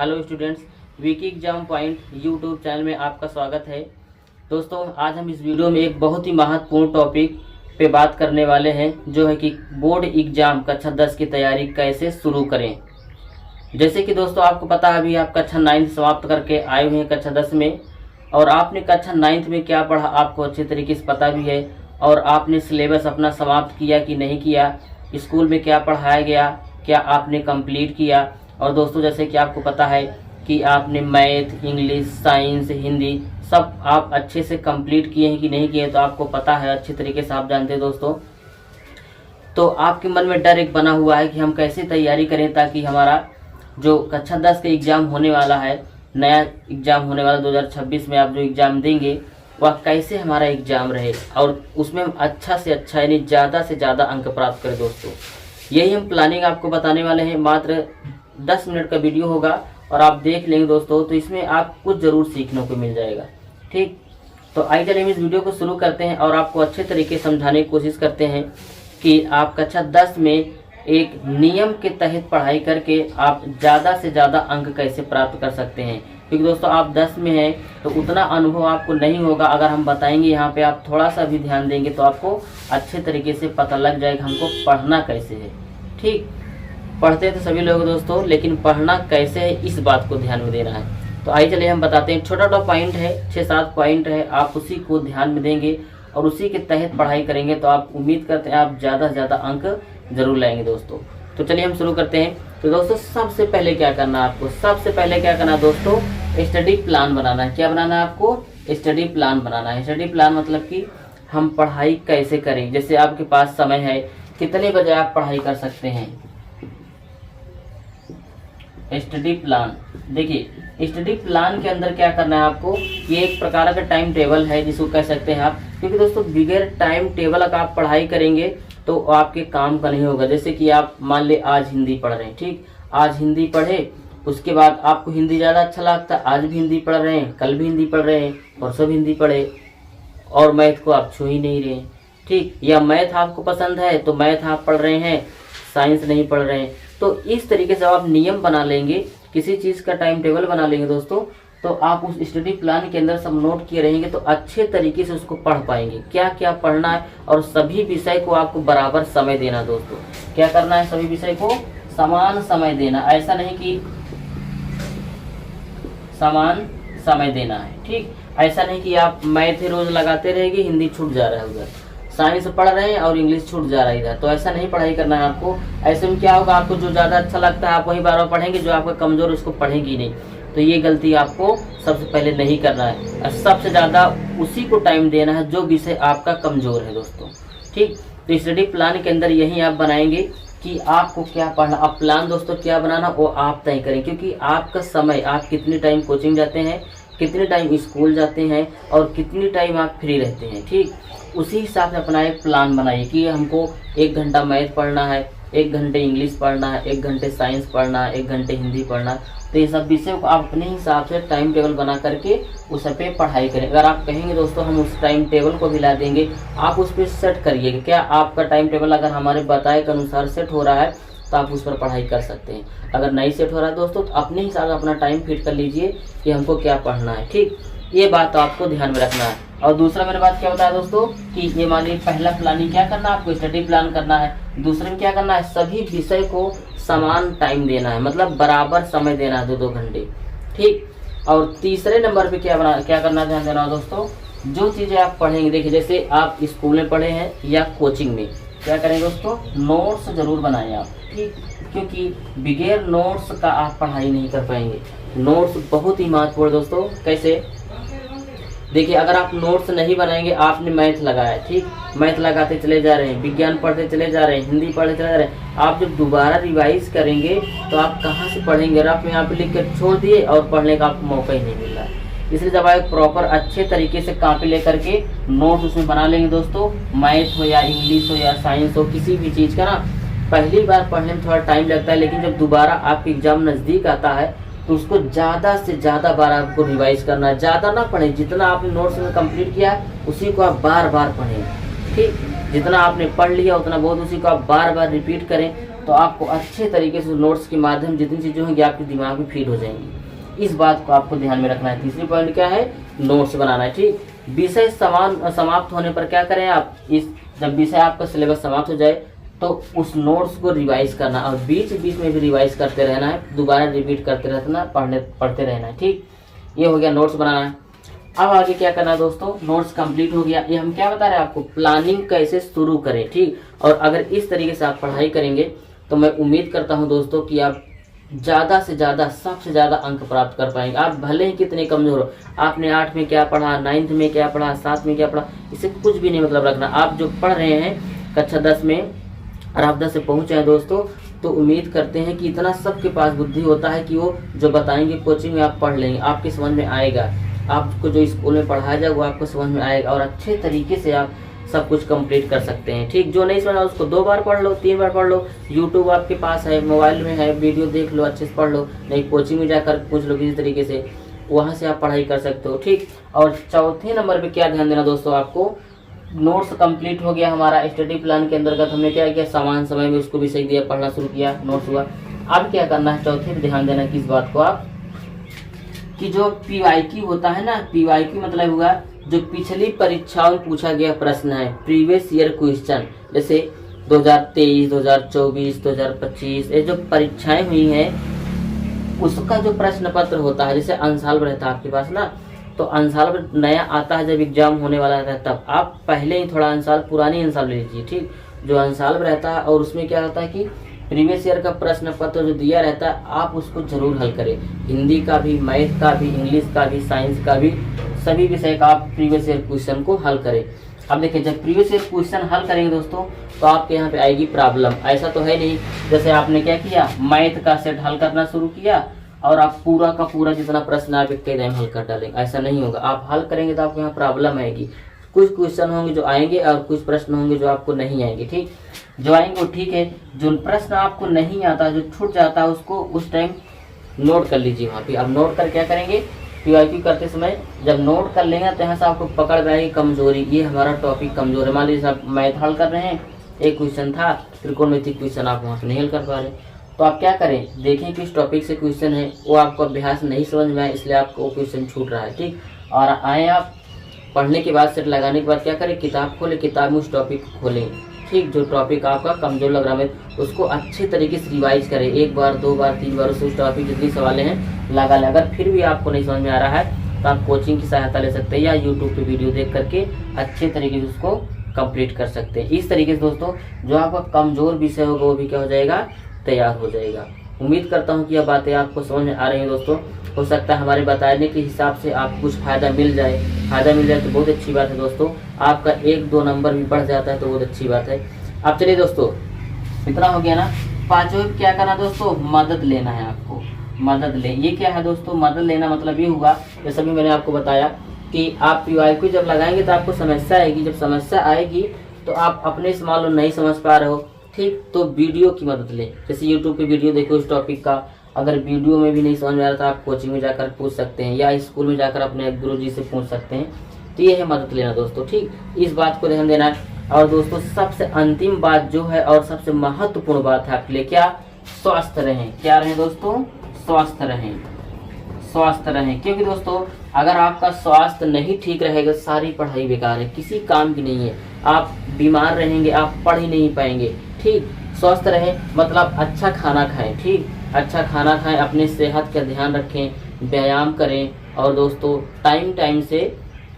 Hello students, week exam point YouTube channel में आपका स्वागत है। दोस्तों, आज हम इस वीडियो में एक बहुत ही महत्वपूर्ण टॉपिक पे बात करने वाले हैं, जो है कि बोर्ड एग्जाम कक्षा 10 की तैयारी कैसे शुरू करें। जैसे कि दोस्तों आपको पता है, अभी आप कक्षा 9 समाप्त करके आए हुए हैं कक्षा 10 में, और आपने कक्षा 9 में क्या पढ़ा आपको अच्छे तरीके से पता भी है, और आपने सिलेबस अपना समाप्त किया कि नहीं किया, स्कूल में क्या पढ़ाया गया, क्या आपने कंप्लीट किया। और दोस्तों, जैसे कि आपको पता है कि आपने मैथ, इंग्लिश, साइंस, हिंदी सब आप अच्छे से कंप्लीट किए हैं कि नहीं किए, तो आपको पता है, अच्छे तरीके से आप जानते हैं दोस्तों। तो आपके मन में डर एक बना हुआ है कि हम कैसे तैयारी करें ताकि हमारा जो कक्षा 10 का एग्ज़ाम होने वाला है, नया एग्ज़ाम होने वाला 2026 में आप जो एग्ज़ाम देंगे, वह कैसे हमारा एग्ज़ाम रहे और उसमें हम अच्छा से अच्छा यानी ज़्यादा से ज़्यादा अंक प्राप्त करें। दोस्तों, यही हम प्लानिंग आपको बताने वाले हैं। मात्र 10 मिनट का वीडियो होगा और आप देख लेंगे दोस्तों, तो इसमें आप कुछ ज़रूर सीखने को मिल जाएगा। ठीक, तो आइए चलिए हम इस वीडियो को शुरू करते हैं और आपको अच्छे तरीके से समझाने की कोशिश करते हैं कि आप कक्षा 10 में एक नियम के तहत पढ़ाई करके आप ज़्यादा से ज़्यादा अंक कैसे प्राप्त कर सकते हैं। क्योंकि दोस्तों आप 10 में हैं तो उतना अनुभव आपको नहीं होगा। अगर हम बताएंगे यहाँ पे, आप थोड़ा सा भी ध्यान देंगे तो आपको अच्छे तरीके से पता लग जाएगा हमको पढ़ना कैसे है। ठीक, पढ़ते तो सभी लोग दोस्तों, लेकिन पढ़ना कैसे है इस बात को ध्यान में देना है। तो आइए चलिए हम बताते हैं। छोटा छोटा पॉइंट है, 6-7 पॉइंट है, आप उसी को ध्यान में देंगे और उसी के तहत पढ़ाई करेंगे तो आप उम्मीद करते हैं आप ज़्यादा से ज़्यादा अंक जरूर लाएंगे दोस्तों। तो चलिए हम शुरू करते हैं। तो दोस्तों सबसे पहले क्या करना है आपको, सबसे पहले क्या करना है दोस्तों, स्टडी प्लान बनाना है। क्या बनाना है आपको? स्टडी प्लान बनाना है। स्टडी प्लान मतलब कि हम पढ़ाई कैसे करें। जैसे आपके पास समय है, कितने बजे आप पढ़ाई कर सकते हैं। स्टडी प्लान, देखिए स्टडी प्लान के अंदर क्या करना है आपको, ये एक प्रकार का टाइम टेबल है जिसको कह सकते हैं आप। क्योंकि दोस्तों बगैर टाइम टेबल अगर आप पढ़ाई करेंगे तो आपके काम का नहीं होगा। जैसे कि आप मान ले आज हिंदी पढ़ रहे हैं, ठीक, आज हिंदी पढ़े, उसके बाद आपको हिंदी ज़्यादा अच्छा लगता है, आज भी हिंदी पढ़ रहे हैं, कल भी हिंदी पढ़ रहे हैं, परसों भी हिंदी पढ़े, और मैथ को आप छू ही नहीं रहे हैं। ठीक, या मैथ आपको पसंद है तो मैथ आप पढ़ रहे हैं, साइंस नहीं पढ़ रहे हैं। तो इस तरीके से आप नियम बना लेंगे, किसी चीज़ का टाइम टेबल बना लेंगे दोस्तों, तो आप उस स्टडी प्लान के अंदर सब नोट किए रहेंगे तो अच्छे तरीके से उसको पढ़ पाएंगे। क्या क्या पढ़ना है, और सभी विषय को आपको बराबर समय देना दोस्तों। क्या करना है, सभी विषय को समान समय देना, ऐसा नहीं कि समान समय देना है। ठीक, ऐसा नहीं कि आप मैथ रोज लगाते रहेंगे, हिंदी छूट जा रहा है उधर, साइंस पढ़ रहे हैं और इंग्लिश छूट जा रहा है इधर, तो ऐसा नहीं पढ़ाई करना है आपको। ऐसे में क्या होगा, आपको जो ज़्यादा अच्छा लगता है आप वही बार बार पढ़ेंगे, जो आपका कमज़ोर उसको पढ़ेंगे नहीं। तो ये गलती आपको सबसे पहले नहीं करना है, और सबसे ज़्यादा उसी को टाइम देना है जो विषय आपका कमज़ोर है दोस्तों। ठीक, तो स्टडी प्लान के अंदर यही आप बनाएंगे कि आपको क्या पढ़ना। अब प्लान दोस्तों क्या बनाना वो आप तय करें, क्योंकि आपका समय, आप कितने टाइम कोचिंग जाते हैं, कितने टाइम स्कूल जाते हैं और कितनी टाइम आप फ्री रहते हैं। ठीक, उसी हिसाब से अपना एक प्लान बनाइए कि हमको 1 घंटा मैथ पढ़ना है, 1 घंटे इंग्लिश पढ़ना है, 1 घंटे साइंस पढ़ना है, 1 घंटे हिंदी पढ़ना। तो ये सब विषयों को आप अपने हिसाब से टाइम टेबल बना करके उस पर पढ़ाई करें। अगर आप कहेंगे दोस्तों हम उस टाइम टेबल को भी ला देंगे, आप उस पर सेट करिए। क्या आपका टाइम टेबल अगर हमारे बताए के अनुसार सेट हो रहा है तो आप उस पर पढ़ाई कर सकते हैं। अगर नहीं सेट हो रहा है दोस्तों तो अपने हिसाब से अपना टाइम फिट कर लीजिए कि हमको क्या पढ़ना है। ठीक, ये बात आपको ध्यान में रखना है। और दूसरा मेरे बात क्या बताया दोस्तों कि ये मान लीजिए पहला प्लानिंग क्या करना है आपको, स्टडी प्लान करना है। दूसरे में क्या करना है, सभी विषय को समान टाइम देना है, मतलब बराबर समय देना है, 2-2 घंटे। ठीक, और तीसरे नंबर पे क्या करना ध्यान देना है दोस्तों, जो चीज़ें आप पढ़ेंगे, देखिए जैसे आप स्कूल में पढ़े हैं या कोचिंग में, क्या करें दोस्तों, नोट्स जरूर बनाएं आप। ठीक, क्योंकि बगैर नोट्स का आप पढ़ाई नहीं कर पाएंगे। नोट्स बहुत ही महत्वपूर्ण दोस्तों। कैसे, देखिए अगर आप नोट्स नहीं बनाएंगे, आपने मैथ लगाया, ठीक, मैथ लगाते चले जा रहे हैं, विज्ञान पढ़ते चले जा रहे हैं, हिंदी पढ़ते चले जा रहे हैं, आप जब दोबारा रिवाइज करेंगे तो आप कहाँ से पढ़ेंगे। आप यहाँ पे लिख कर छोड़ दिए और पढ़ने का आपको मौका ही नहीं मिल रहा है। इसलिए जब आप प्रॉपर अच्छे तरीके से कॉपी लेकर के नोट्स उसमें बना लेंगे दोस्तों, मैथ हो या इंग्लिश हो या साइंस हो, किसी भी चीज़ का ना पहली बार पढ़ने में थोड़ा टाइम लगता है, लेकिन जब दोबारा आपका एग्जाम नज़दीक आता है तो उसको ज़्यादा से ज़्यादा बार आपको रिवाइज करना है। ज़्यादा ना पढ़ें, जितना आपने नोट्स में कंप्लीट किया है उसी को आप बार बार पढ़ें। ठीक, जितना आपने पढ़ लिया उतना बहुत, उसी को आप बार बार रिपीट करें तो आपको अच्छे तरीके से नोट्स के माध्यम जितनी चीज़ें होंगी आपके दिमाग में फीड हो जाएंगी। इस बात को आपको ध्यान में रखना है। तीसरी पॉइंट क्या है, नोट्स बनाना है। ठीक, विषय समाप्त होने पर क्या करें आप, जब विषय आपका सिलेबस समाप्त हो जाए तो उस नोट्स को रिवाइज करना और बीच बीच में भी रिवाइज करते रहना है, दोबारा रिपीट करते रहना, पढ़ते रहना है। ठीक, ये हो गया नोट्स बनाना है। अब आगे क्या करना है दोस्तों, नोट्स कंप्लीट हो गया। ये हम क्या बता रहे हैं आपको, प्लानिंग कैसे शुरू करें। ठीक, और अगर इस तरीके से आप पढ़ाई करेंगे तो मैं उम्मीद करता हूं दोस्तों कि आप ज़्यादा से ज़्यादा, सबसे ज़्यादा अंक प्राप्त कर पाएंगे। आप भले ही कितने कमज़ोर हो, आपने 8 में क्या पढ़ा, 9th में क्या पढ़ा, 7 में क्या पढ़ा, इससे कुछ भी नहीं मतलब रखना। आप जो पढ़ रहे हैं कक्षा 10 में और आप 10 से पहुँचे हैं दोस्तों, तो उम्मीद करते हैं कि इतना सबके पास बुद्धि होता है कि वो जो बताएंगे कोचिंग में आप पढ़ लेंगे, आपके समझ में आएगा, आपको जो स्कूल में पढ़ाया जाए वो आपको समझ में आएगा और अच्छे तरीके से आप सब कुछ कंप्लीट कर सकते हैं। ठीक, जो नहीं समझा उसको 2 बार पढ़ लो, 3 बार पढ़ लो, यूट्यूब आपके पास है, मोबाइल में है, वीडियो देख लो, अच्छे से पढ़ लो, नहीं कोचिंग में जाकर पूछ लो किसी तरीके से, वहाँ से आप पढ़ाई कर सकते हो। ठीक, और चौथे नंबर पे क्या ध्यान देना दोस्तों, आपको नोट्स कंप्लीट हो गया हमारा। स्टडी प्लान के अंतर्गत हमने क्या किया, समान समय में उसको विषय दिया, पढ़ना शुरू किया, नोट्स हुआ। अब क्या करना है, चौथे पे ध्यान देना किस बात को आप, कि जो PYQ होता है ना, PYQ मतलब हुआ जो पिछली परीक्षाओं में पूछा गया प्रश्न है, प्रीवियस ईयर क्वेश्चन, जैसे 2023, 2024, 2025 ये जो परीक्षाएं हुई हैं उसका जो प्रश्न पत्र होता है, जैसे अंशाल रहता है आपके पास ना, तो अंशाल नया आता है जब एग्जाम होने वाला रहता है तब आप पहले ही थोड़ा अंशाल, पुरानी अंशाल ले लीजिए। ठीक, जो अंशाल रहता है और उसमें क्या होता है कि प्रीवियस ईयर का प्रश्न पत्र जो दिया रहता है आप उसको जरूर हल करें। हिंदी का भी, मैथ का भी, इंग्लिश का भी, साइंस का भी, सभी विषय का आप प्रीवियस ईयर क्वेश्चन को हल करें। अब देखिए, जब प्रीवियस ईयर क्वेश्चन हल करेंगे दोस्तों तो आपके यहाँ पे आएगी प्रॉब्लम। ऐसा तो है नहीं जैसे आपने क्या किया, मैथ का सेट हल करना शुरू किया और आप पूरा का पूरा जितना प्रश्न आप एक टाइम हल कर डालेंगे, ऐसा नहीं होगा। आप हल करेंगे तो आपके यहाँ प्रॉब्लम आएगी। कुछ क्वेश्चन होंगे जो आएंगे और कुछ प्रश्न होंगे जो आपको नहीं आएंगे। ठीक, जो आएंगे वो ठीक है, जो प्रश्न आपको नहीं आता, जो छूट जाता है, उसको उस टाइम नोट कर लीजिए वहाँ पे। अब नोट कर क्या करेंगे, PYQ करते समय जब नोट कर लेंगे तो यहाँ से आपको पकड़ में आएगी कमजोरी, ये हमारा टॉपिक कमजोर है। मान लीजिए आप मैथ हल कर रहे हैं, एक क्वेश्चन था त्रिकोणमिति क्वेश्चन, आप वहाँ से नहीं हल कर पा रहे, तो आप क्या करें, देखें किस टॉपिक से क्वेश्चन है, वो आपको अभ्यास नहीं समझ में आए इसलिए आपको वो क्वेश्चन छूट रहा है। ठीक, और आए आप पढ़ने के बाद, सेट लगाने के बाद क्या करें, किताब खोलें, किताब में उस टॉपिक को खोलें। ठीक, जो टॉपिक आपका कमजोर लग रहा है उसको अच्छे तरीके से रिवाइज करें, 1 बार, 2 बार, 3 बार, उस टॉपिक जितनी सवालें हैं लगा लें। अगर फिर भी आपको नहीं समझ में आ रहा है तो आप कोचिंग की सहायता ले सकते हैं या यूट्यूब पे वीडियो देख करके अच्छे तरीके से उसको कंप्लीट कर सकते हैं। इस तरीके से दोस्तों जो आपका कमजोर विषय होगा वो भी क्या हो जाएगा, तैयार हो जाएगा। उम्मीद करता हूँ कि यह बातें आपको समझ में आ रही हैं दोस्तों। हो सकता है हमारे बताने के हिसाब से आपको कुछ फ़ायदा मिल जाए, तो बहुत अच्छी बात है दोस्तों। आपका 1-2 नंबर भी बढ़ जाता है तो बहुत अच्छी बात है। अब चलिए दोस्तों, इतना हो गया ना। पांचों क्या करना दोस्तों, मदद लेना है आपको, मदद ले। ये क्या है दोस्तों, मदद लेना मतलब ये हुआ, जैसा भी मैंने आपको बताया कि आप PYQ जब लगाएंगे तो आपको समस्या आएगी। जब समस्या आएगी तो आप अपने से मान लो नहीं समझ पा रहे हो, ठीक, तो वीडियो की मदद ले। जैसे यूट्यूब पे वीडियो देखो उस टॉपिक का, अगर वीडियो में भी नहीं समझ में आ रहा तो आप कोचिंग में जाकर पूछ सकते हैं या स्कूल में जाकर अपने गुरुजी से पूछ सकते हैं। तो ये है मदद लेना दोस्तों। ठीक, इस बात को ध्यान देना है। और दोस्तों सबसे अंतिम बात जो है और सबसे महत्वपूर्ण बात है आपके लिए, क्या, स्वस्थ रहें। क्या रहें दोस्तों, स्वस्थ रहें, स्वस्थ रहें। क्योंकि दोस्तों अगर आपका स्वास्थ्य नहीं ठीक रहेगा सारी पढ़ाई बेकार है, किसी काम की नहीं है। आप बीमार रहेंगे, आप पढ़ ही नहीं पाएंगे। ठीक, स्वस्थ रहें मतलब अच्छा खाना खाएं। ठीक, अच्छा खाना खाएं, अपने सेहत का ध्यान रखें, व्यायाम करें और दोस्तों टाइम से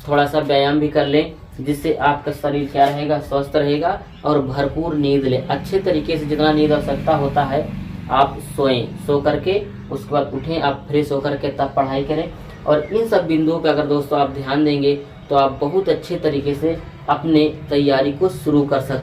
थोड़ा सा व्यायाम भी कर लें, जिससे आपका शरीर क्या रहेगा, स्वस्थ रहेगा। और भरपूर नींद लें, अच्छे तरीके से जितना नींद आवश्यकता होता है आप सोएं, सो करके उसके बाद उठें, आप फ्रेश होकर के तब पढ़ाई करें। और इन सब बिंदुओं पर अगर दोस्तों आप ध्यान देंगे तो आप बहुत अच्छे तरीके से अपने तैयारी को शुरू कर सकते हैं।